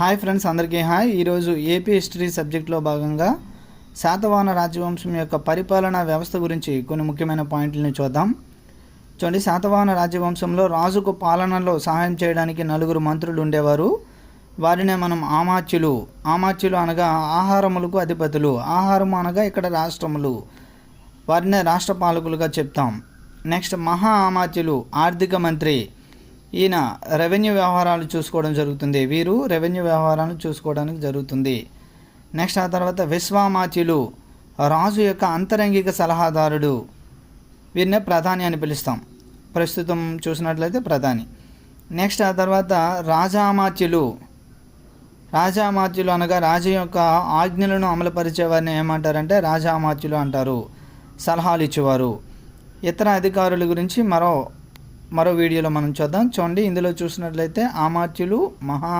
Hi friends, అందరికీ hi. ఈరోజు AP history సబ్జెక్ట్లో భాగంగా శాతవాహన రాజ్యవంశం యొక్క పరిపాలనా వ్యవస్థ గురించి కొన్ని ముఖ్యమైన పాయింట్లని చూద్దాం. చూడండి, శాతవాహన రాజ్యవంశంలో రాజుకు పాలనలో సహాయం చేయడానికి 4 మంత్రులు ఉండేవారు. వారినే మనం ఆమాత్యులు. ఆమాత్యులు అనగా ఆహారములకు అధిపతులు. ఆహారము అనగా ఇక్కడ రాష్ట్రములు. వారినే రాష్ట్ర పాలకులుగా చెప్తాం. నెక్స్ట్ మహా ఆమాత్యులు, ఆర్థిక మంత్రి. ఈయన రెవెన్యూ వ్యవహారాలు చూసుకోవడం జరుగుతుంది. వీరు రెవెన్యూ వ్యవహారాలు చూసుకోవడానికి జరుగుతుంది. నెక్స్ట్ ఆ తర్వాత విశ్వామాత్యులు, రాజు యొక్క అంతరంగిక సలహాదారుడు. వీరినే ప్రధాని అని పిలుస్తాం. ప్రస్తుతం చూసినట్లయితే ప్రధాని. నెక్స్ట్ ఆ తర్వాత రాజామాత్యులు. రాజామాత్యులు అనగా రాజు యొక్క ఆజ్ఞలను అమలుపరిచేవారిని ఏమంటారంటే రాజామాత్యులు అంటారు. సలహాలు ఇచ్చేవారు. ఇతర అధికారుల గురించి మరో వీడియోలో మనం చూద్దాం. చూడండి, ఇందులో చూసినట్లయితే ఆమాత్యులు, మహా